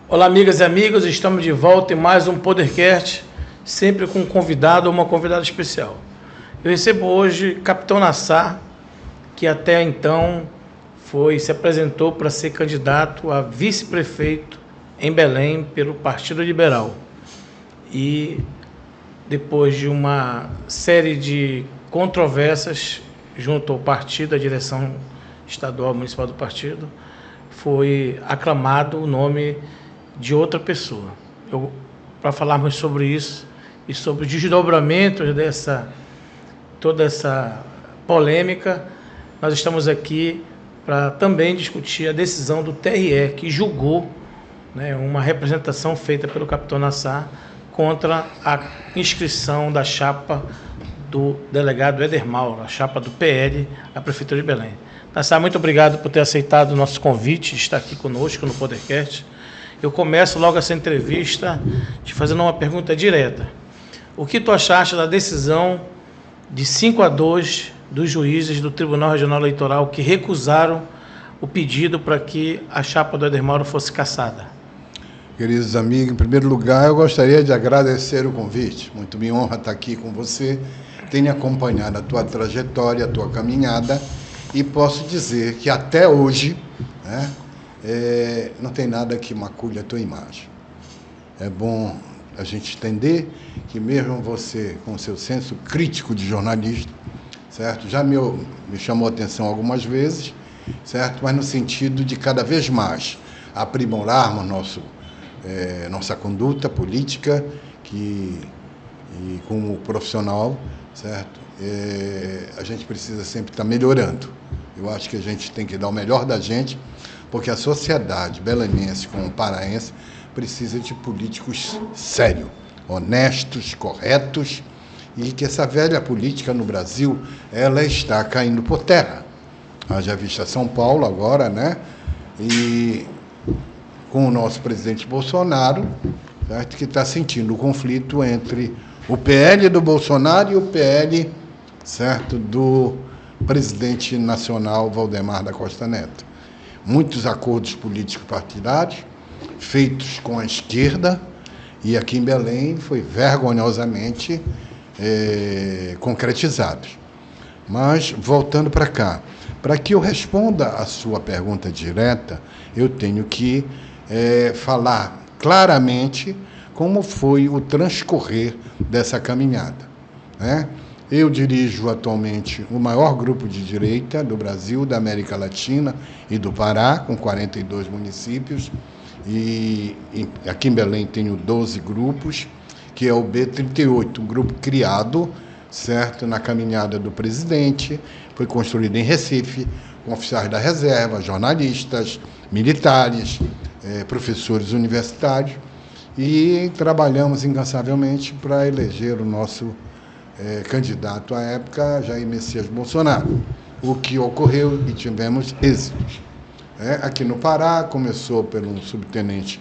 Olá, amigas e amigos, estamos de volta em mais um Podercast, sempre com um convidado ou uma convidada especial. Eu recebo hoje Capitão Nassar, que até então se apresentou para ser candidato a vice-prefeito em Belém pelo Partido Liberal. E depois de uma série de controvérsias junto ao partido, à direção estadual municipal do partido, foi aclamado o nome de outra pessoa. Para falarmos sobre isso e sobre os desdobramentos toda essa polêmica, nós estamos aqui para também discutir a decisão do TRE, que julgou, uma representação feita pelo Capitão Nassar contra a inscrição da chapa do delegado Éder Mauro, a chapa do PL, à Prefeitura de Belém. Nassar, muito obrigado por ter aceitado o nosso convite, estar aqui conosco no Podercast. Eu começo logo essa entrevista te fazendo uma pergunta direta. O que tu achaste da decisão de 5-2 dos juízes do Tribunal Regional Eleitoral que recusaram o pedido para que a chapa do Éder Mauro fosse cassada? Queridos amigos, em primeiro lugar, eu gostaria de agradecer o convite. Muito me honra estar aqui com você. Tenho acompanhado a tua trajetória, a tua caminhada, e posso dizer que até hoje, não tem nada que macule a tua imagem. É bom a gente entender que mesmo você, com seu senso crítico de jornalista, certo? Já me chamou a atenção algumas vezes, certo? Mas no sentido de cada vez mais aprimorarmos nossa conduta política, e como profissional, certo? A gente precisa sempre estar melhorando. Eu acho que a gente tem que dar o melhor da gente, porque a sociedade belenense como paraense precisa de políticos sérios, honestos, corretos, e que essa velha política no Brasil, ela está caindo por terra. Haja vista São Paulo agora, E com o nosso presidente Bolsonaro, certo? Que está sentindo o conflito entre o PL do Bolsonaro e o PL, certo, do presidente nacional Valdemar da Costa Neto. Muitos acordos políticos partidários feitos com a esquerda, e aqui em Belém foi vergonhosamente concretizados. Mas, voltando para cá, para que eu responda a sua pergunta direta, eu tenho que falar claramente como foi o transcorrer dessa caminhada. Eu dirijo atualmente o maior grupo de direita do Brasil, da América Latina e do Pará, com 42 municípios, e aqui em Belém tenho 12 grupos, que é o B38, um grupo criado, certo, na caminhada do presidente, foi construído em Recife, com oficiais da reserva, jornalistas, militares, professores universitários, e trabalhamos incansavelmente para eleger o nosso candidato à época, Jair Messias Bolsonaro, o que ocorreu e tivemos êxitos. Aqui no Pará, começou por um subtenente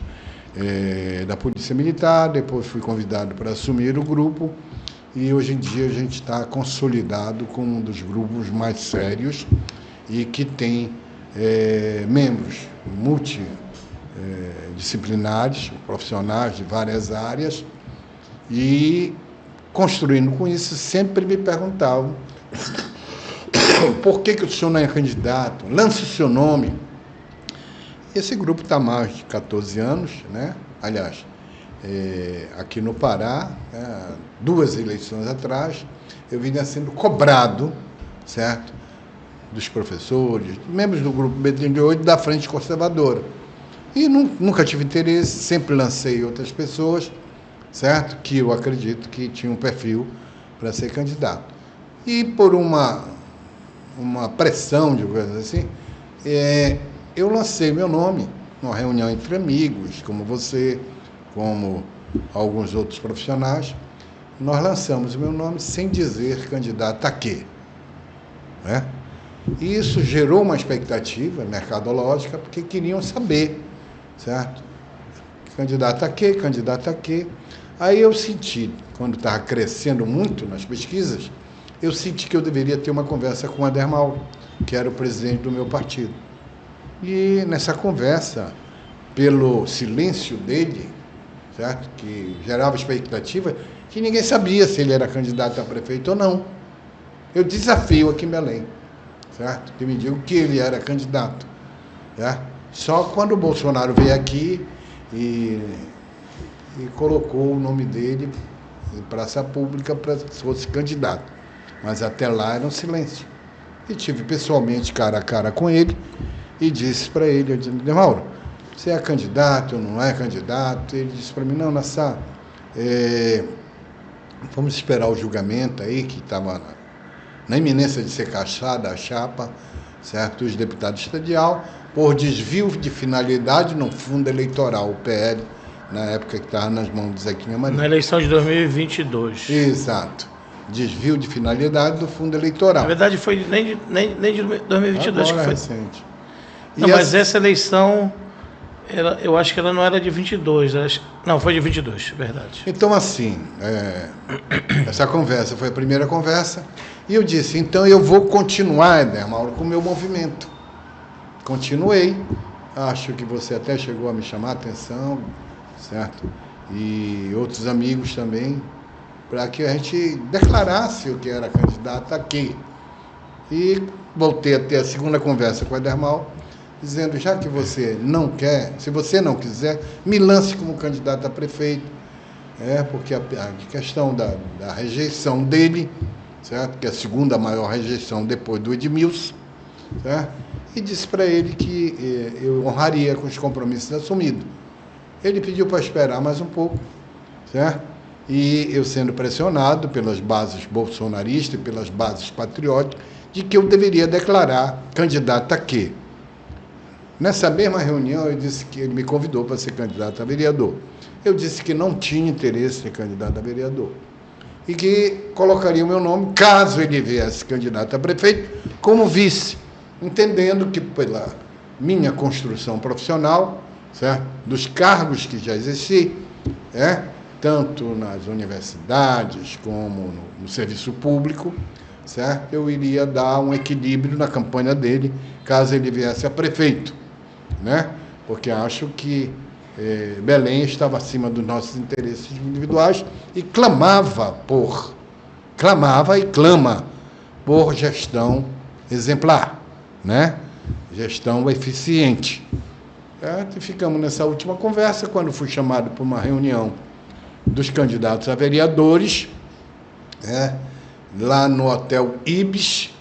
da Polícia Militar, depois fui convidado para assumir o grupo, e hoje em dia a gente está consolidado como um dos grupos mais sérios e que tem membros multidisciplinares, profissionais de várias áreas, e construindo com isso, sempre me perguntavam por que o senhor não é candidato, lance o seu nome. Esse grupo está há mais de 14 anos, Aliás, aqui no Pará, 2 eleições atrás, eu vinha sendo cobrado, certo, dos professores, membros do grupo B38 da Frente Conservadora. E nunca tive interesse, sempre lancei outras pessoas, certo, que eu acredito que tinham um perfil para ser candidato. E por uma pressão de coisas assim, eu lancei meu nome numa reunião entre amigos, como você, como alguns outros profissionais. Nós lançamos o meu nome sem dizer candidato a quê. E isso gerou uma expectativa mercadológica, porque queriam saber, certo? Candidato a quê, candidato a quê. Aí eu senti, quando estava crescendo muito nas pesquisas, eu senti que eu deveria ter uma conversa com o Éder Mauro, que era o presidente do meu partido. E nessa conversa, pelo silêncio dele, certo? Que gerava expectativa, que ninguém sabia se ele era candidato a prefeito ou não. Eu desafio aqui em Belém, certo? Que me digam que ele era candidato. Certo? Só quando o Bolsonaro veio aqui e colocou o nome dele em praça pública para que fosse candidato. Mas até lá era um silêncio. E tive pessoalmente cara a cara com ele e disse para ele, eu disse, Mauro, você é candidato ou não é candidato? Ele disse para mim, não, Nassar, vamos esperar o julgamento aí, que estava na iminência de ser cassada a chapa, certo? Os deputados estadual, por desvio de finalidade no fundo eleitoral, o PL, na época que estava nas mãos do Zequinha Maria. Na eleição de 2022. Exato. Desvio de finalidade do fundo eleitoral. Na verdade, foi nem de 2022 agora que foi. Recente. Não, mas essa eleição, eu acho que ela não era de 22. Não, foi de 22, verdade. Então, assim, essa conversa foi a primeira conversa. E eu disse, então eu vou continuar, Éder Mauro, com o meu movimento. Continuei. Acho que você até chegou a me chamar a atenção, certo? E outros amigos também, para que a gente declarasse o que era candidato aqui. E voltei a ter a segunda conversa com o Éder Mauro, dizendo, já que você não quer, se você não quiser, me lance como candidato a prefeito, porque a questão da rejeição dele, certo? Que é a segunda maior rejeição depois do Edmilson, certo? E disse para ele que eu honraria com os compromissos assumidos. Ele pediu para esperar mais um pouco, certo? E eu sendo pressionado pelas bases bolsonaristas e pelas bases patrióticas, de que eu deveria declarar candidato a quê? Nessa mesma reunião, eu disse que ele me convidou para ser candidato a vereador. Eu disse que não tinha interesse em ser candidato a vereador. E que colocaria o meu nome, caso ele viesse candidato a prefeito, como vice, entendendo que pela minha construção profissional, certo? Dos cargos que já exerci, tanto nas universidades como no serviço público, certo? Eu iria dar um equilíbrio na campanha dele, caso ele viesse a prefeito, né? Porque acho que Belém estava acima dos nossos interesses individuais e clama por gestão exemplar, né? Gestão eficiente. E ficamos nessa última conversa, quando fui chamado para uma reunião dos candidatos a vereadores, lá no Hotel Ibis,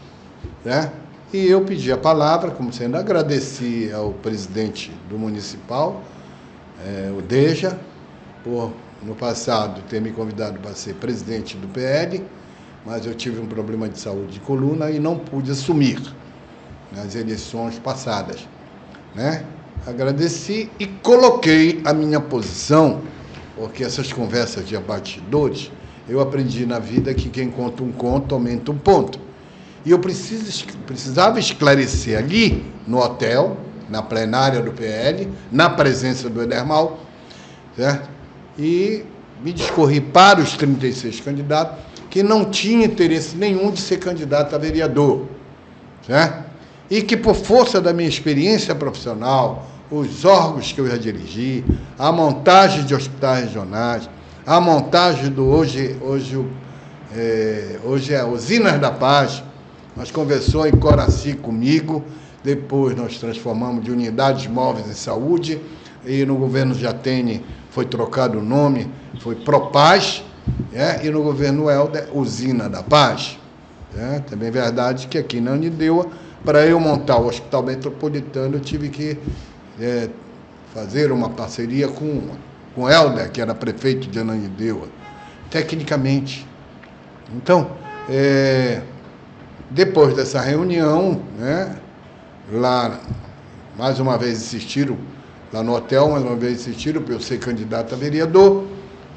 e eu pedi a palavra, como sendo agradeci ao presidente do municipal, o Deja, por, no passado, ter me convidado para ser presidente do PL, mas eu tive um problema de saúde de coluna e não pude assumir nas eleições passadas, Agradeci e coloquei a minha posição, porque essas conversas de bastidores, eu aprendi na vida que quem conta um conto aumenta um ponto. E eu precisava esclarecer ali, no hotel, na plenária do PL, na presença do Éder Mauro, certo? E me discorri para os 36 candidatos que não tinha interesse nenhum de ser candidato a vereador, certo? E que, por força da minha experiência profissional, os órgãos que eu já dirigi, a montagem de hospitais regionais, a montagem do hoje é a Usinas da Paz, nós conversou em Coraci comigo, depois nós transformamos de unidades móveis em saúde, e no governo Jatene foi trocado o nome, foi Propaz, e no governo Helder, Usina da Paz. Também é verdade que aqui na Anideua, para eu montar o Hospital Metropolitano, eu tive que fazer uma parceria com o Helder, que era prefeito de Ananindeua, tecnicamente. Então, depois dessa reunião, lá, mais uma vez insistiram, lá no hotel, mais uma vez insistiram para eu ser candidato a vereador,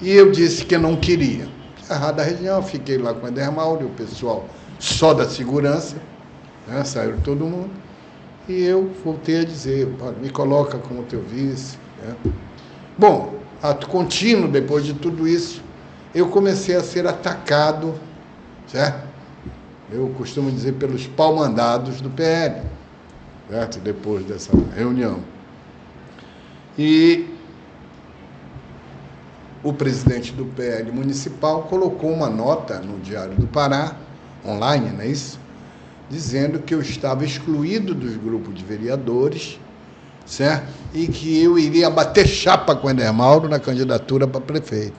e eu disse que não queria. Errada a região, fiquei lá com o Éder Mauro, o pessoal só da segurança, saíram todo mundo, e eu voltei a dizer, me coloca como teu vice. Bom, ato contínuo, depois de tudo isso, eu comecei a ser atacado, certo? Eu costumo dizer pelos pau-mandados do PL, certo? Depois dessa reunião. E o presidente do PL municipal colocou uma nota no Diário do Pará, online, não é isso? Dizendo que eu estava excluído dos grupos de vereadores, certo? E que eu iria bater chapa com o Éder Mauro na candidatura para prefeito.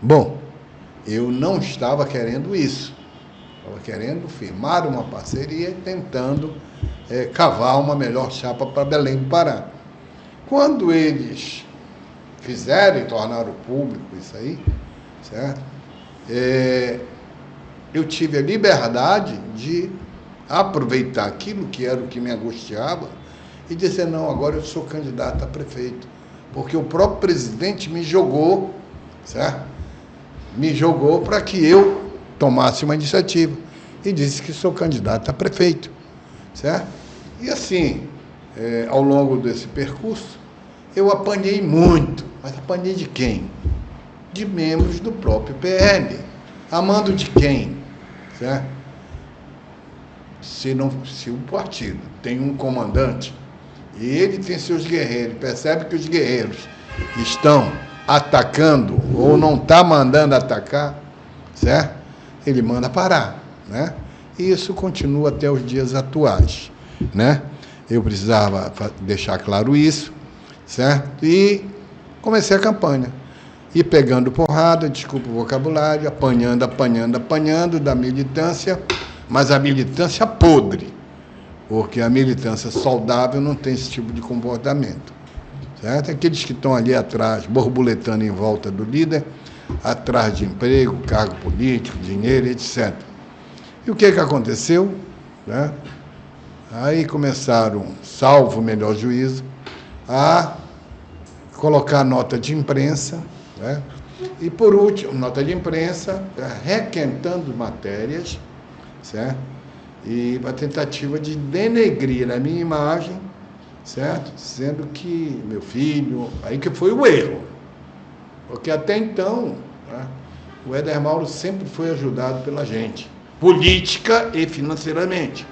Bom, eu não estava querendo isso. Estava querendo firmar uma parceria, tentando cavar uma melhor chapa para Belém do Pará. Quando eles fizeram e tornaram público isso aí, certo? Eu tive a liberdade de aproveitar aquilo que era o que me angustiava e dizer, não, agora eu sou candidato a prefeito. Porque o próprio presidente me jogou, certo? Me jogou para que eu tomasse uma iniciativa e disse que sou candidato a prefeito, certo? E assim, ao longo desse percurso, eu apanhei muito, mas apanhei de quem? De membros do próprio PL. Amando de quem? Certo? Se o partido tem um comandante e ele tem seus guerreiros, percebe que os guerreiros estão atacando ou não está mandando atacar, certo? Ele manda parar, né? E isso continua até os dias atuais, né? Eu precisava deixar claro isso, certo? E comecei a campanha. E pegando porrada, desculpa o vocabulário, apanhando da militância, mas a militância podre, porque a militância saudável não tem esse tipo de comportamento, certo? Aqueles que estão ali atrás, borboletando em volta do líder, atrás de emprego, cargo político, dinheiro, etc. E o que aconteceu? Né? Aí começaram, salvo o melhor juízo, a colocar nota de imprensa, né? E, por último, nota de imprensa, requentando matérias, certo? E uma tentativa de denegrir a minha imagem, certo? Dizendo que meu filho... Aí que foi o erro. Porque até então, né, o Éder Mauro sempre foi ajudado pela gente, política e financeiramente,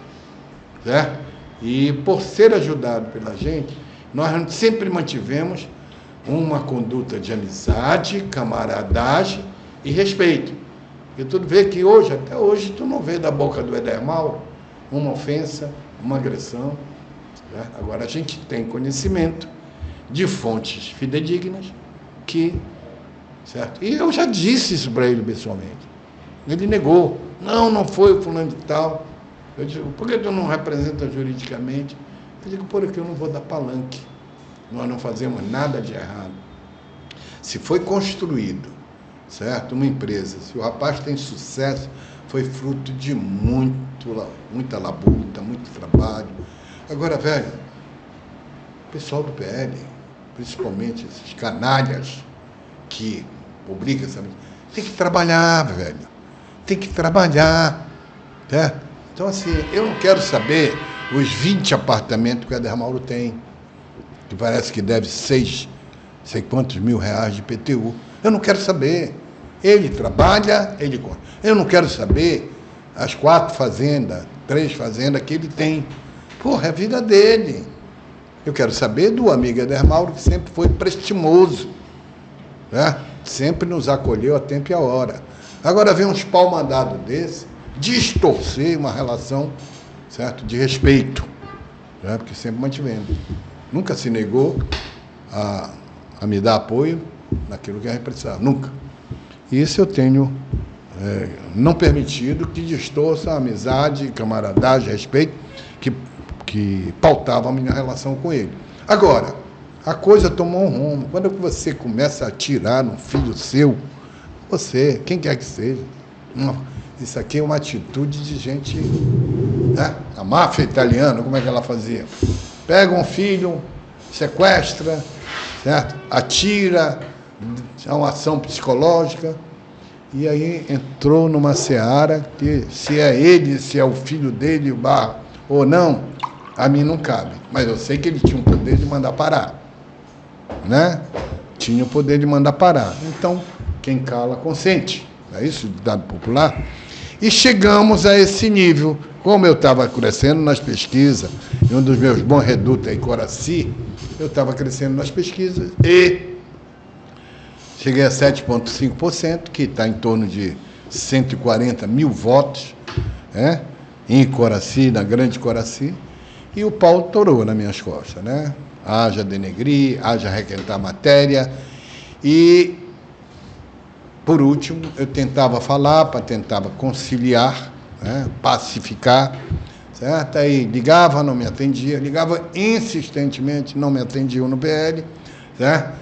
certo? E por ser ajudado pela gente, nós sempre mantivemos uma conduta de amizade, camaradagem e respeito. E tu vê que hoje, até hoje, tu não vê da boca do Éder Mauro uma ofensa, uma agressão. Né? Agora, a gente tem conhecimento de fontes fidedignas que... Certo? E eu já disse isso para ele pessoalmente. Ele negou. Não foi o fulano de tal. Eu digo, por que tu não representa juridicamente? Eu digo, porque eu não vou dar palanque. Nós não fazemos nada de errado. Se foi construído, certo? Uma empresa, se o rapaz tem sucesso, foi fruto de muita labuta, muito trabalho. Agora, velho, o pessoal do PL, principalmente esses canalhas que publicam essa... Tem que trabalhar, velho. Tem que trabalhar. Certo? Então, assim, eu não quero saber os 20 apartamentos que o Éder Mauro tem, que parece que deve 6, sei quantos mil reais de IPTU. Eu não quero saber. Ele trabalha, ele... Eu não quero saber as 4 fazendas, 3 fazendas que ele tem. Porra, é a vida dele. Eu quero saber do amigo Éder Mauro, que sempre foi prestimoso, né? Sempre nos acolheu a tempo e a hora. Agora vem uns pau-mandados desse, distorcer uma relação, certo? De respeito, né? Porque sempre mantivemos. Nunca se negou a me dar apoio naquilo que a gente precisava, nunca. Isso eu tenho não permitido que distorça a amizade, camaradagem, respeito, que pautava a minha relação com ele. Agora, a coisa tomou um rumo. Quando você começa a atirar num filho seu, você, quem quer que seja, isso aqui é uma atitude de gente... Né? A máfia italiana, como é que ela fazia? Pega um filho, sequestra, certo? Atira, é uma ação psicológica, e aí entrou numa seara que, se é ele, se é o filho dele, o barro, ou não, a mim não cabe. Mas eu sei que ele tinha o poder de mandar parar, né? Tinha o poder de mandar parar. Então, quem cala, consente. É isso, ditado popular? E chegamos a esse nível. Como eu estava crescendo nas pesquisas, e um dos meus bons redutos é em Coraci, eu estava crescendo nas pesquisas e cheguei a 7,5%, que está em torno de 140 mil votos, né, em Coraci, na Grande Coraci, e o pau torou nas minhas costas, né? Haja denegrir, haja requentar matéria, e, por último, eu tentava falar, tentava conciliar, né, pacificar, certo? Aí ligava, não me atendia, ligava insistentemente, não me atendiam no PL, certo?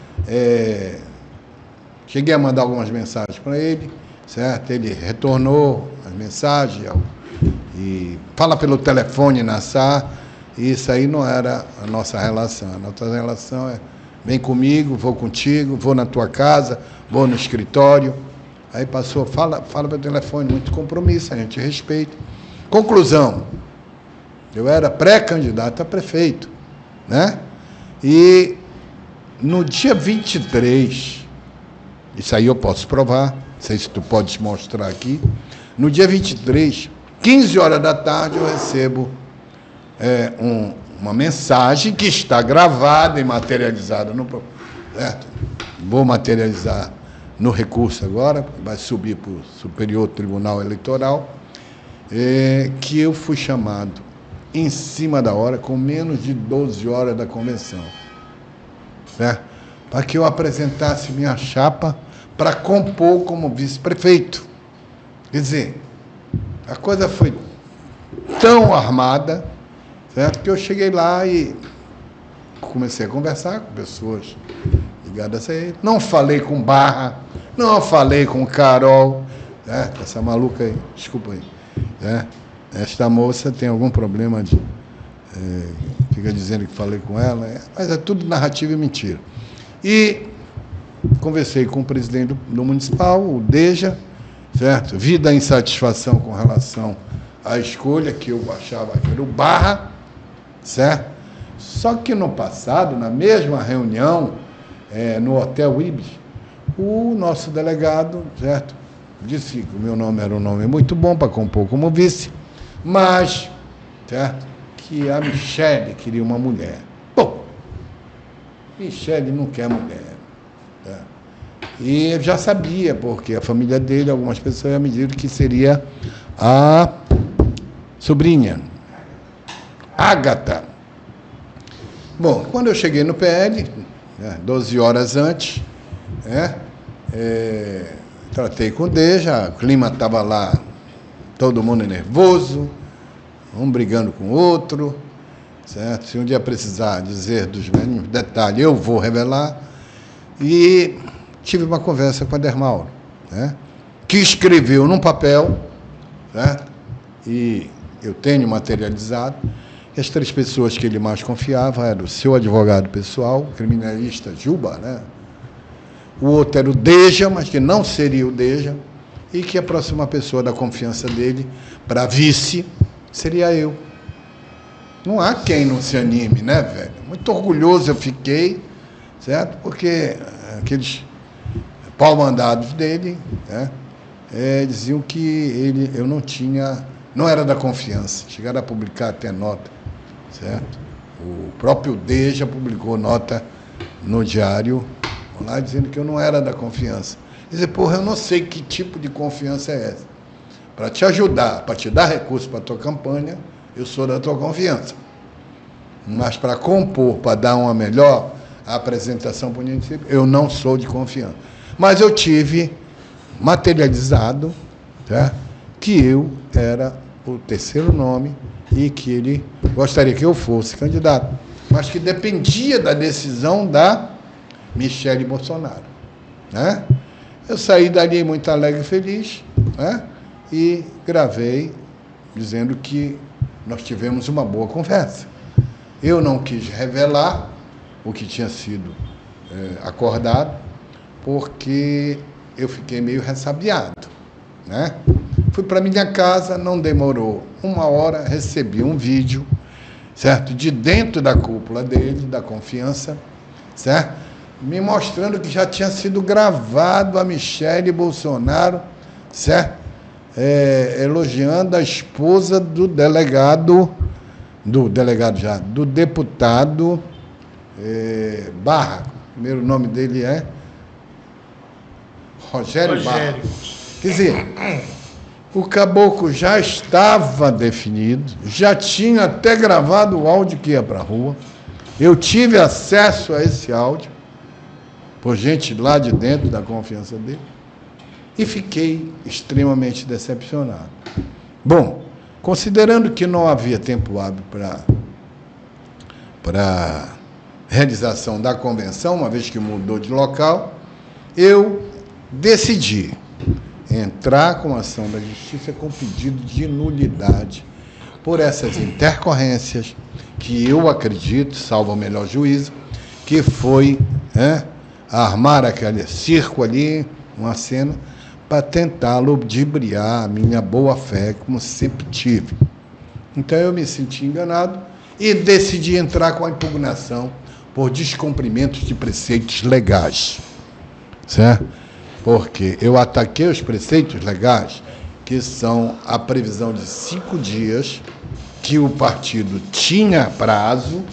Cheguei a mandar algumas mensagens para ele, certo? Ele retornou as mensagens e fala pelo telefone na SA, e isso aí não era a nossa relação. A nossa relação é: vem comigo, vou contigo, vou na tua casa, vou no escritório. Aí passou, fala pelo telefone, muito compromisso, a gente respeita. Conclusão, eu era pré-candidato a prefeito, né? E no dia 23, isso aí eu posso provar, não sei se tu podes mostrar aqui, no dia 23, 15 horas da tarde, eu recebo uma mensagem que está gravada e materializada no... Certo? Vou materializar no recurso agora, vai subir para o Superior Tribunal Eleitoral, que eu fui chamado em cima da hora, com menos de 12 horas da convenção, certo? Para que eu apresentasse minha chapa para compor como vice-prefeito. Quer dizer, a coisa foi tão armada, certo, que eu cheguei lá e comecei a conversar com pessoas ligadas a ele. Não falei com Barra, não falei com Carol, certo? Essa maluca aí, desculpa aí, certo? Esta moça tem algum problema de... fica dizendo que falei com ela, mas é tudo narrativa e mentira. E conversei com o presidente do municipal, o Deja, certo? Vi da insatisfação com relação à escolha, que eu achava que era o Barra, certo? Só que no passado, na mesma reunião, no Hotel Ibis, o nosso delegado, certo, disse que o meu nome era um nome muito bom para compor como vice, mas, certo, que a Michele queria uma mulher. Bom, Michele não quer mulher. Certo? E eu já sabia, porque a família dele, algumas pessoas me disseram que seria a sobrinha, Ágata. Bom, quando eu cheguei no PL, 12 horas antes, tratei com o Deja, o clima estava lá, todo mundo nervoso, um brigando com o outro, certo? Se um dia precisar dizer dos mínimos detalhes, eu vou revelar. E tive uma conversa com a Dermauro, né, que escreveu num papel, certo? E eu tenho materializado. E as 3 pessoas que ele mais confiava eram o seu advogado pessoal, o criminalista Juba, né? O outro era o Deja, mas que não seria o Deja, e que a próxima pessoa da confiança dele para vice seria eu. Não há quem não se anime, né, velho? Muito orgulhoso eu fiquei, certo? Porque aqueles pau-mandados dele, né, diziam que eu não era da confiança. Chegaram a publicar até nota, certo? O próprio Deja publicou nota no diário, lá dizendo que eu não era da confiança. Dizer, porra, eu não sei que tipo de confiança é essa. Para te ajudar, para te dar recurso para a tua campanha, eu sou da tua confiança. Mas para compor, para dar uma melhor apresentação para o município, eu não sou de confiança. Mas eu tive materializado, certo, que eu era o terceiro nome e que ele gostaria que eu fosse candidato, mas que dependia da decisão da Michele Bolsonaro, né? Eu saí dali muito alegre e feliz, né? E gravei dizendo que nós tivemos uma boa conversa. Eu não quis revelar o que tinha sido acordado, porque eu fiquei meio ressabiado, né? Fui para minha casa, não demorou 1 hora, recebi um vídeo, certo? De dentro da cúpula dele, da confiança, certo? Me mostrando que já tinha sido gravado a Michele Bolsonaro, certo? elogiando a esposa do deputado Barra. O primeiro nome dele é Rogério Barra. Quer dizer, o caboclo já estava definido, já tinha até gravado o áudio que ia para a rua. Eu tive acesso a esse áudio, por gente lá de dentro da confiança dele, e fiquei extremamente decepcionado. Bom, considerando que não havia tempo hábil para realização da convenção, uma vez que mudou de local, eu decidi entrar com ação da Justiça com pedido de nulidade por essas intercorrências que eu acredito, salvo o melhor juízo, que foi armar aquele circo ali, uma cena, para tentar ludibriar a minha boa-fé, como sempre tive. Então eu me senti enganado e decidi entrar com a impugnação por descumprimento de preceitos legais, certo? Porque eu ataquei os preceitos legais, que são a previsão de 5 dias, que o partido tinha prazo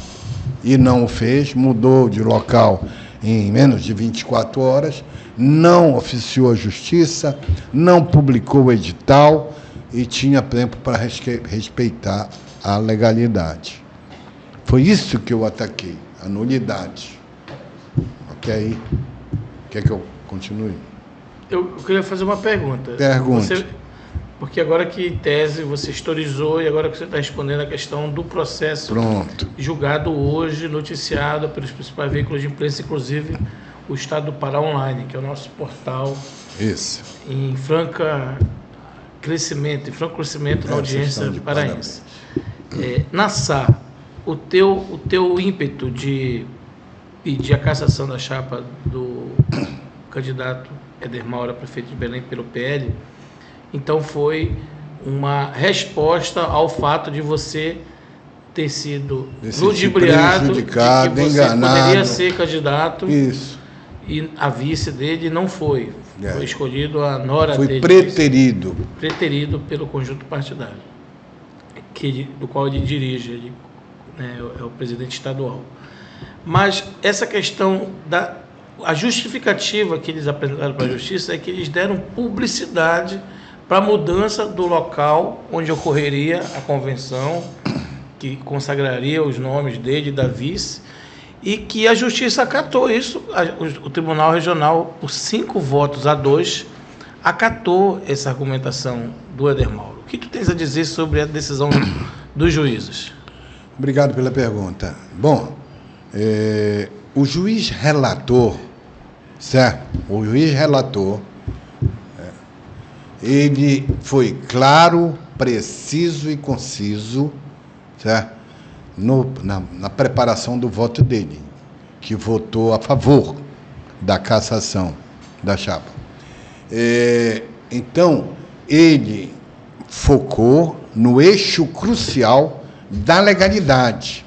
e não o fez, mudou de local em menos de 24 horas, não oficiou a justiça, não publicou o edital e tinha tempo para respeitar a legalidade. Foi isso que eu ataquei, a nulidade. Ok? Quer que eu continue? Eu queria fazer uma pergunta. Pergunte. Porque agora que, em tese, você historizou e agora que você está respondendo a questão do processo julgado hoje, noticiado pelos principais veículos de imprensa, inclusive o Estado do Pará Online, que é o nosso portal em franco crescimento na audiência paraense. Nassar, o teu ímpeto de pedir a cassação da chapa do candidato Éder Mauro a prefeito de Belém pelo PL, então foi uma resposta ao fato de você ter sido ludibriado, de que você enganado, poderia ser candidato. Isso. E a vice dele não foi. Foi escolhido a nora dele. Foi preterido pelo conjunto partidário, do qual ele dirige, ele é o presidente estadual. Mas essa questão a justificativa que eles apresentaram para a Justiça é que eles deram publicidade para a mudança do local onde ocorreria a convenção, que consagraria os nomes dele e da vice, e que a Justiça acatou isso. O Tribunal Regional, por 5-2, acatou essa argumentação do Éder Mauro. O que tu tens a dizer sobre a decisão dos juízes? Obrigado pela pergunta. Bom, o juiz relator, certo? O juiz relator, ele foi claro, preciso e conciso, certo? Na preparação do voto dele, que votou a favor da cassação da chapa. Então, ele focou no eixo crucial da legalidade.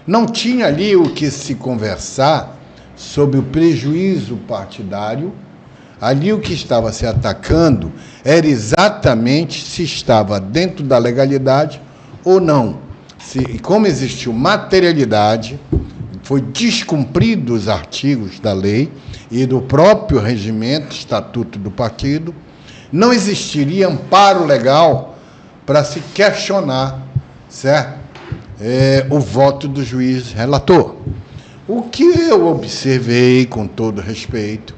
Não tinha ali o que se conversar sobre o prejuízo partidário. Ali o que estava se atacando era exatamente se estava dentro da legalidade ou não. E como existiu materialidade, foi descumprido os artigos da lei e do próprio regimento, estatuto do partido, não existiria amparo legal para se questionar, certo? O voto do juiz relator. O que eu observei, com todo respeito,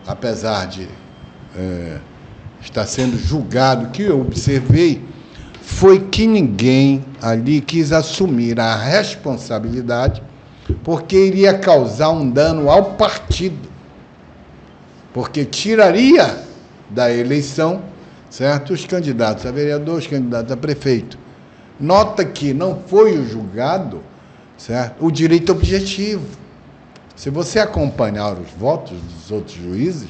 apesar de estar sendo julgado, o que eu observei foi que ninguém ali quis assumir a responsabilidade, porque iria causar um dano ao partido, porque tiraria da eleição, certo, os candidatos a vereador, os candidatos a prefeito. Nota que não foi o julgado, certo, o direito objetivo. Se você acompanhar os votos dos outros juízes,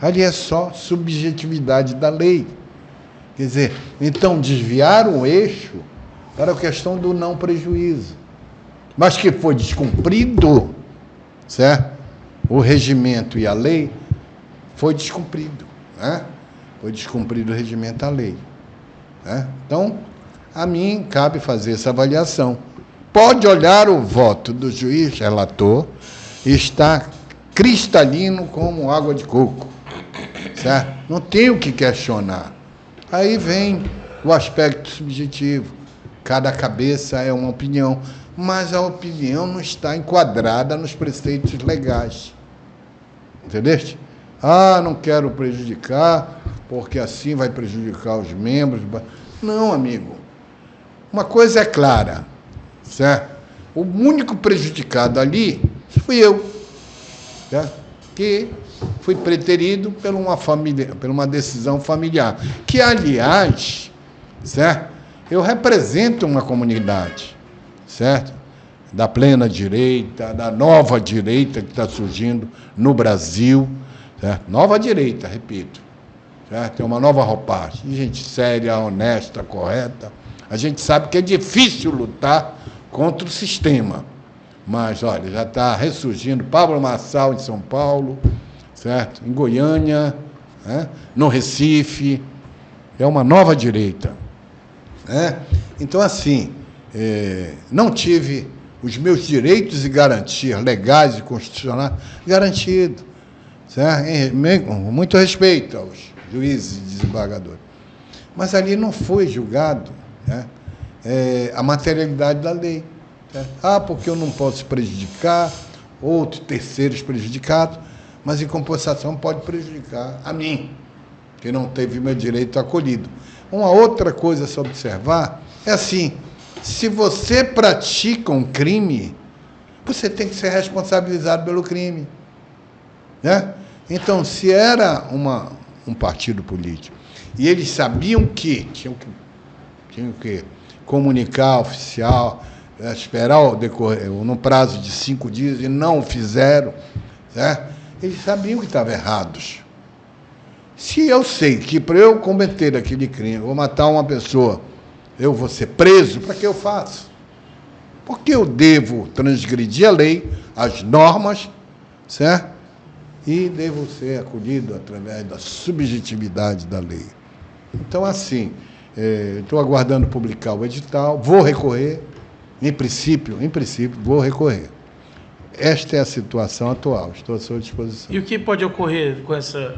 ali é só subjetividade da lei. Quer dizer, então desviaram o eixo para a questão do não prejuízo. Mas que foi descumprido, certo? O regimento e a lei foi descumprido, né? foi descumprido o regimento da lei. Né? Então, a mim cabe fazer essa avaliação. Pode olhar o voto do juiz relator, está cristalino como água de coco. Certo? Não tem o que questionar. Aí vem o aspecto subjetivo. Cada cabeça é uma opinião, mas a opinião não está enquadrada nos preceitos legais. Entendeste? Ah, não quero prejudicar, porque assim vai prejudicar os membros. Não, amigo. Uma coisa é clara, certo? O único prejudicado ali fui eu, certo? Que fui preterido por uma decisão familiar, que, aliás, certo? Eu represento uma comunidade, certo? Da plena direita, da nova direita que está surgindo no Brasil, certo? Nova direita, repito, certo? Tem uma nova roupagem, gente séria, honesta, correta. A gente sabe que é difícil lutar contra o sistema, mas, olha, já está ressurgindo Pablo Marçal em São Paulo, certo? Em Goiânia, né? No Recife, é uma nova direita. Né? Então, assim, não tive os meus direitos e garantias legais e constitucionais garantidos, certo? Com muito respeito aos juízes e desembargadores. Mas ali não foi julgado, né, a materialidade da lei. Certo? Ah, porque eu não posso prejudicar outros terceiros prejudicados, mas, em compensação, pode prejudicar a mim, que não teve meu direito acolhido. Uma outra coisa a se observar é assim, se você pratica um crime, você tem que ser responsabilizado pelo crime. Né? Então, se era um partido político e eles sabiam que tinham que comunicar oficial, esperar no prazo de 5 dias e não o fizeram, certo? Eles sabiam que estavam errados. Se eu sei que para eu cometer aquele crime, eu vou matar uma pessoa, eu vou ser preso, para que eu faço? Porque eu devo transgredir a lei, as normas, certo? E devo ser acolhido através da subjetividade da lei. Então, assim, estou aguardando publicar o edital, vou recorrer, em princípio, vou recorrer. Esta é a situação atual, estou à sua disposição. E o que pode ocorrer com essa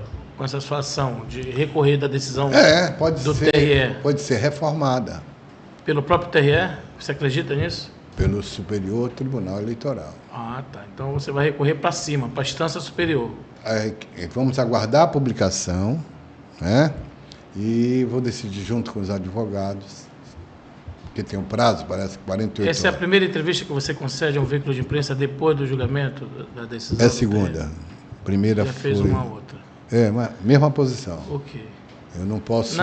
situação de recorrer da decisão do TRE? Pode ser reformada. Pelo próprio TRE? Você acredita nisso? Pelo Superior Tribunal Eleitoral. Ah, tá. Então você vai recorrer para cima, para a instância superior. Vamos aguardar a publicação, né? E vou decidir junto com os advogados, porque tem um prazo, parece que 48 horas. Essa é a primeira entrevista que você concede a um veículo de imprensa depois do julgamento da decisão? É a segunda. Primeira já fez uma outra. Mas mesma posição. Ok. Eu não posso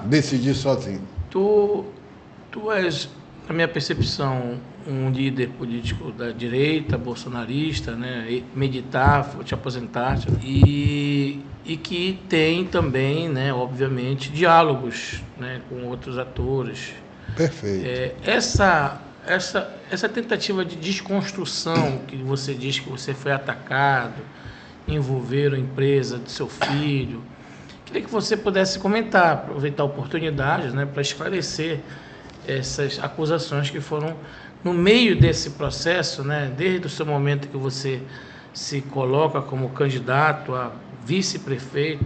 decidir sozinho. Tu és, na minha percepção, um líder político da direita, bolsonarista, né? Meditar, te aposentaste, e que tem também, né, obviamente, diálogos, né, com outros atores. Perfeito. Essa tentativa de desconstrução que você diz que você foi atacado, envolveram a empresa do seu filho, queria que você pudesse comentar, aproveitar a oportunidade, né, para esclarecer essas acusações que foram no meio desse processo, né, desde o seu momento que você se coloca como candidato a vice-prefeito.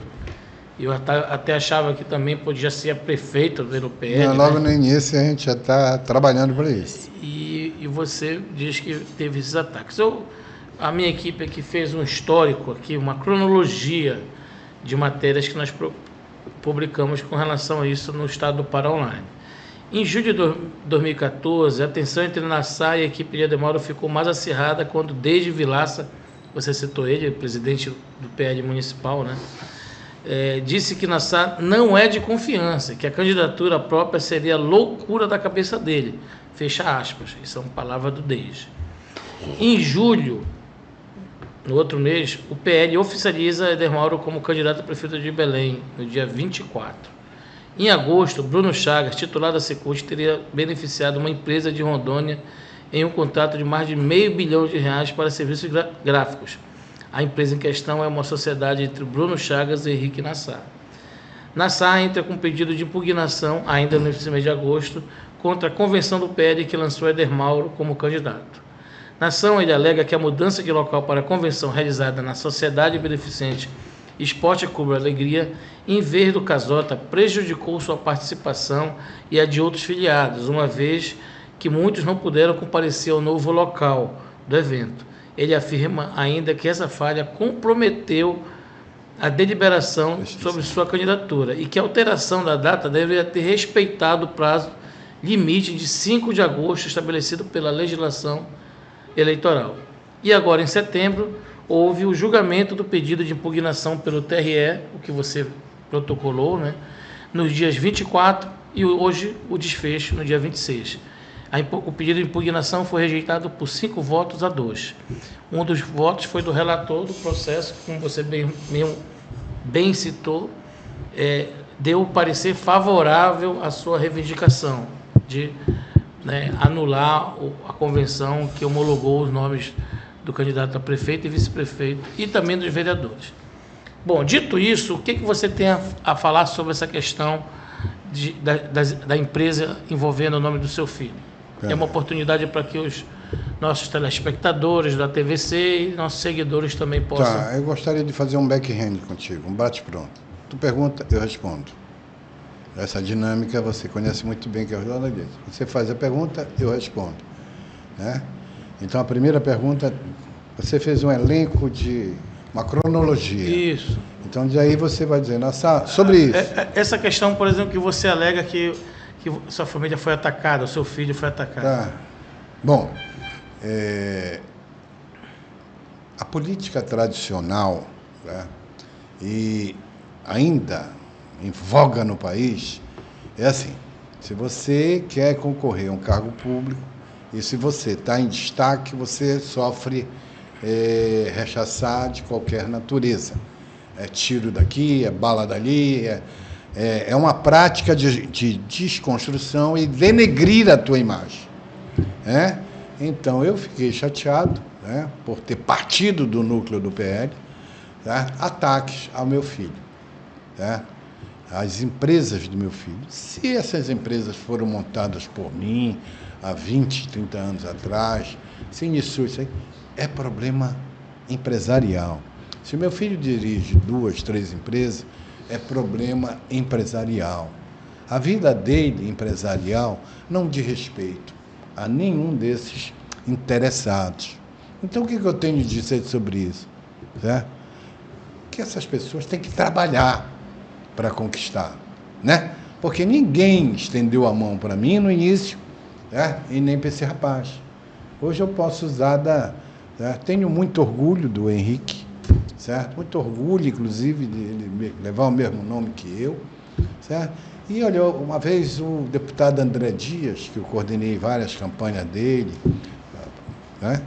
Eu até achava que também podia ser a prefeita pelo PL. Logo no início a gente já está trabalhando para isso. E você diz que teve esses ataques. A minha equipe aqui fez um histórico aqui, uma cronologia de matérias que nós publicamos com relação a isso no estado do Pará Online. Em julho de 2014, a tensão entre Nassar e a equipe de Ademauro ficou mais acirrada quando Deide Vilaça, você citou ele, presidente do PL municipal, né? Disse que Nassar não é de confiança, que a candidatura própria seria loucura da cabeça dele. Fecha aspas, isso são palavras do Deide. Em julho, no outro mês, o PL oficializa Éder Mauro como candidato a prefeito de Belém, no dia 24. Em agosto, Bruno Chagas, titular da Secult, teria beneficiado uma empresa de Rondônia em um contrato de mais de R$500 milhão para serviços gráficos. A empresa em questão é uma sociedade entre Bruno Chagas e Henrique Nassar. Nassar entra com pedido de impugnação, ainda nesse mês de agosto, contra a convenção do PL que lançou Éder Mauro como candidato. Na ação, ele alega que a mudança de local para a convenção realizada na Sociedade Beneficente Esporte Clube Alegria, em vez do Casota, prejudicou sua participação e a de outros filiados, uma vez que muitos não puderam comparecer ao novo local do evento. Ele afirma ainda que essa falha comprometeu a deliberação sobre sua candidatura e que a alteração da data deveria ter respeitado o prazo limite de 5 de agosto estabelecido pela legislação eleitoral. E agora, em setembro, houve o julgamento do pedido de impugnação pelo TRE, o que você protocolou, né, nos dias 24 e hoje o desfecho no dia 26. O pedido de impugnação foi rejeitado por 5 votos a 2. Um dos votos foi do relator do processo, como você bem citou, deu o parecer favorável à sua reivindicação de anular a convenção que homologou os nomes do candidato a prefeito e vice-prefeito e também dos vereadores. Bom, dito isso, o que você tem a falar sobre essa questão da empresa envolvendo o nome do seu filho? É uma oportunidade para que os nossos telespectadores da TVC e nossos seguidores também possam... Tá, eu gostaria de fazer um backhand contigo, um bate-pronto. Tu pergunta, eu respondo. Essa dinâmica você conhece muito bem, que é o jornalismo. Você faz a pergunta, eu respondo. Né? Então, a primeira pergunta, você fez um elenco de uma cronologia. Isso. Então, de aí você vai dizer, sobre isso. Essa questão, por exemplo, que você alega que sua família foi atacada, o seu filho foi atacado. Tá. Bom, a política tradicional, né, e ainda em voga no país, é assim, se você quer concorrer a um cargo público, e se você está em destaque, você sofre rechaçar de qualquer natureza. É tiro daqui, é bala dali, é uma prática de desconstrução e denegrir a tua imagem. Então, eu fiquei chateado, né, por ter partido do núcleo do PL, tá, ataques ao meu filho. Tá, as empresas do meu filho. Se essas empresas foram montadas por mim há 20, 30 anos atrás, se iniciou isso aí, é problema empresarial. Se o meu filho dirige 2, 3 empresas, é problema empresarial. A vida dele, empresarial, não diz respeito a nenhum desses interessados. Então, o que eu tenho de dizer sobre isso? Certo? Que essas pessoas têm que trabalhar para conquistar, né? Porque ninguém estendeu a mão para mim no início, né? E nem para esse rapaz. Hoje eu posso usar tenho muito orgulho do Henrique, certo? Muito orgulho, inclusive, de ele levar o mesmo nome que eu, certo? E olha, uma vez o deputado André Dias, que eu coordenei várias campanhas dele, né?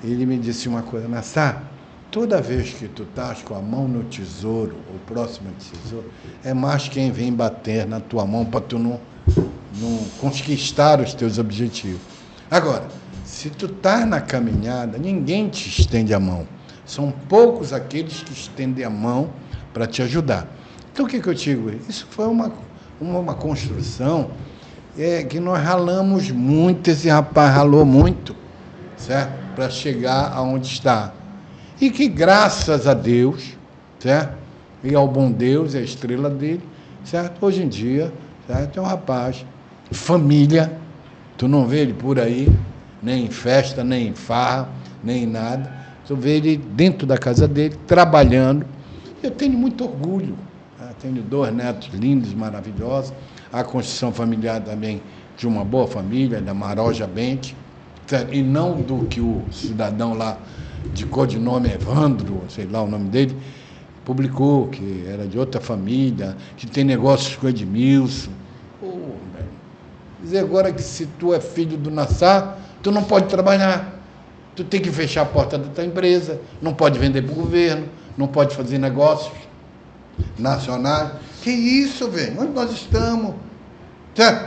Ele me disse uma coisa, Nassar, toda vez que tu estás com a mão no tesouro, ou próximo ao tesouro, é mais quem vem bater na tua mão para tu não conquistar os teus objetivos. Agora, se tu estás na caminhada, ninguém te estende a mão. São poucos aqueles que estendem a mão para te ajudar. Então, o que eu digo? Isso foi uma construção que nós ralamos muito, esse rapaz ralou muito, certo? Para chegar aonde está. E que, graças a Deus, certo? E ao bom Deus, a estrela dele, certo? Hoje em dia, certo? É um rapaz, família, tu não vê ele por aí, nem em festa, nem em farra, nem em nada. Tu vê ele dentro da casa dele, trabalhando. Eu tenho muito orgulho. Tenho 2 netos lindos, maravilhosos. A construção familiar também de uma boa família, da Maroja Bente, certo? E não do que o cidadão lá, de codinome Evandro, sei lá o nome dele, publicou, que era de outra família, que tem negócios com Edmilson. Dizer agora que se tu é filho do Nassar, tu não pode trabalhar. Tu tem que fechar a porta da tua empresa, não pode vender para o governo, não pode fazer negócios nacionais. Que isso, velho? Onde nós estamos?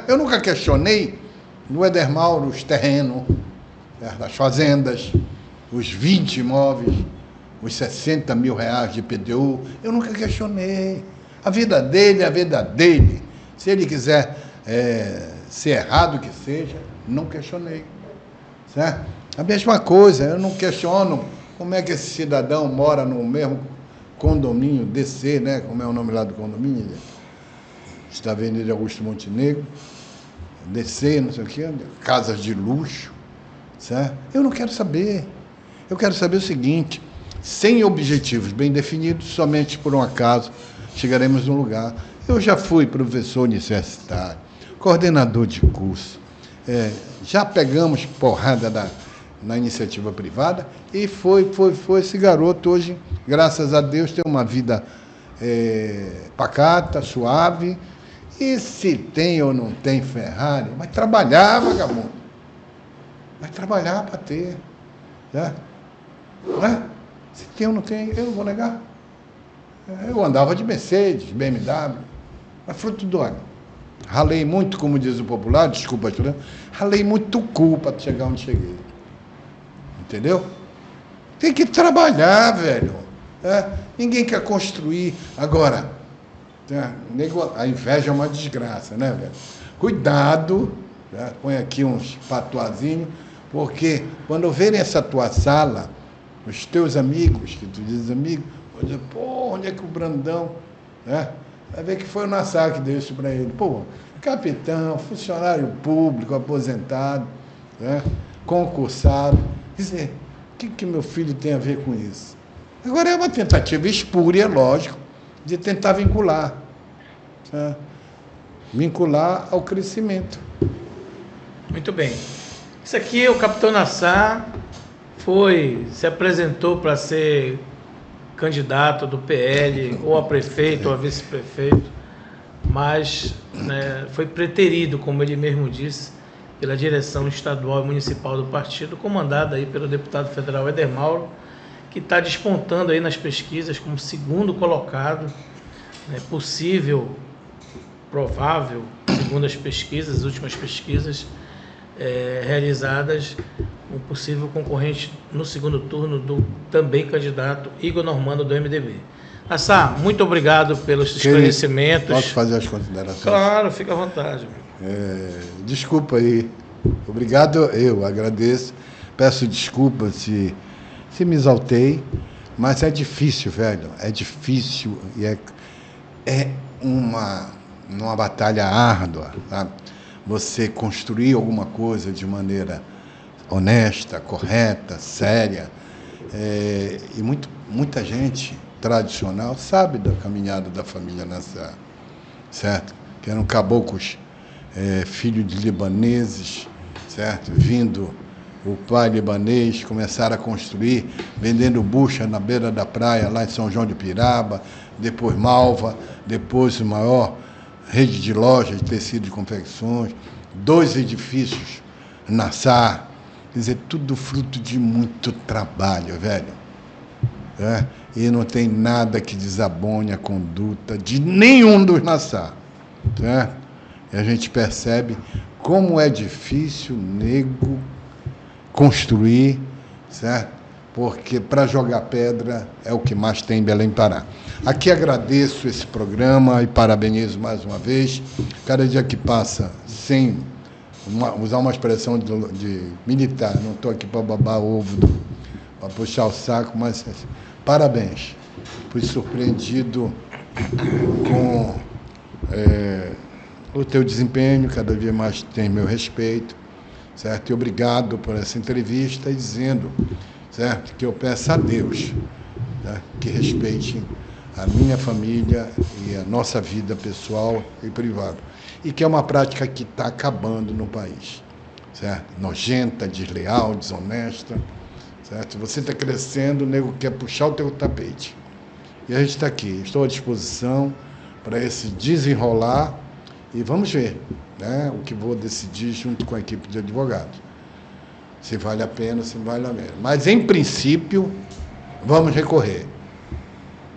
Eu nunca questionei no Éder Mauro os terrenos, as fazendas, os 20 imóveis, os 60 mil reais de IPTU. Eu nunca questionei. A vida dele é a vida dele. Se ele quiser ser errado que seja, não questionei. Certo? A mesma coisa, eu não questiono como é que esse cidadão mora no mesmo condomínio, DC, né? Como é o nome lá do condomínio? Está Avenida Augusto Montenegro, DC, não sei o quê, casas de luxo. Certo? Eu não quero saber. Eu quero saber o seguinte: sem objetivos bem definidos, somente por um acaso, chegaremos num lugar. Eu já fui professor universitário, coordenador de curso, já pegamos porrada na iniciativa privada e foi esse garoto hoje, graças a Deus, tem uma vida pacata, suave. E se tem ou não tem Ferrari, vai trabalhar, vagabundo. Vai trabalhar para ter. Né? Não é? Se tem ou não tem, eu não vou negar. Eu andava de Mercedes, BMW, mas fruto do ano. Ralei muito, como diz o popular, desculpa, ralei muito cu para chegar onde cheguei. Entendeu? Tem que trabalhar, velho. Ninguém quer construir. Agora, a inveja é uma desgraça, né, velho? Cuidado, põe aqui uns patuazinhos, porque quando verem essa tua sala, os teus amigos, que tu dizes amigo, vão dizer, pô, onde é que o Brandão, vai ver que foi o Nassar que deu isso para ele. Pô, capitão, funcionário público, aposentado, concursado. Quer dizer, o que meu filho tem a ver com isso? Agora é uma tentativa espúria, lógico, de tentar vincular. Vincular ao crescimento. Muito bem. Isso aqui, o capitão Nassar se apresentou para ser candidato do PL, ou a prefeito, ou a vice-prefeito, mas foi preterido, como ele mesmo disse, pela direção estadual e municipal do partido, comandada aí pelo deputado federal Éder Mauro, que está despontando aí nas pesquisas como segundo colocado, possível, provável, segundo as pesquisas, as últimas pesquisas realizadas, um possível concorrente no segundo turno do também candidato Igor Normando, do MDB. Nassar, muito obrigado pelos esclarecimentos. Posso fazer as considerações? Claro, fica à vontade. Desculpa aí. Obrigado, eu agradeço. Peço desculpa se me exaltei, mas é difícil, velho. É difícil e é uma batalha árdua, sabe? Você construir alguma coisa de maneira honesta, correta, séria. E muita gente tradicional sabe da caminhada da família Nassar, certo? Que eram caboclos, filhos de libaneses, certo? Vindo o pai libanês, começaram a construir, vendendo bucha na beira da praia, lá em São João de Piraba, depois Malva, depois o maior rede de lojas de tecido de confecções, 2 edifícios, Nassar, quer dizer, tudo fruto de muito trabalho, velho. E não tem nada que desabone a conduta de nenhum dos Nassar. E a gente percebe como é difícil, nego, construir, certo? Porque para jogar pedra é o que mais tem em Belém-Pará. Aqui agradeço esse programa e parabenizo mais uma vez. Cada dia que passa, sem usar uma expressão de militar, não estou aqui para babar ovo, para puxar o saco, mas parabéns. Fui surpreendido com o teu desempenho, cada dia mais tem meu respeito, certo? E obrigado por essa entrevista e dizendo, certo, que eu peço a Deus, que respeite a minha família e a nossa vida pessoal e privada. E que é uma prática que está acabando no país, certo? Nojenta, desleal, desonesta, certo? Você está crescendo, o nego quer puxar o teu tapete. E a gente está aqui, estou à disposição para esse desenrolar e vamos ver, o que vou decidir junto com a equipe de advogados. Se vale a pena, se não vale a pena. Mas, em princípio, vamos recorrer.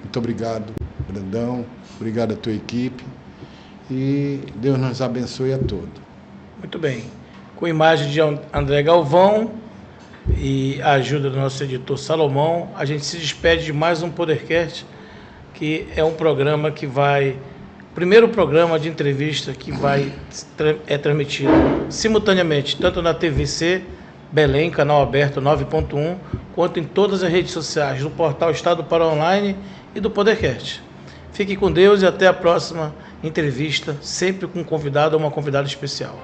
Muito obrigado, Brandão. Obrigado à tua equipe. E Deus nos abençoe a todos. Muito bem. Com imagem de André Galvão e a ajuda do nosso editor Salomão, a gente se despede de mais um Podercast que é um programa que vai... Primeiro programa de entrevista que é transmitido simultaneamente, tanto na TVC Belém, canal aberto 9.1, quanto em todas as redes sociais, do portal Estado para Online e do Podercast. Fique com Deus e até a próxima entrevista, sempre com um convidado ou uma convidada especial.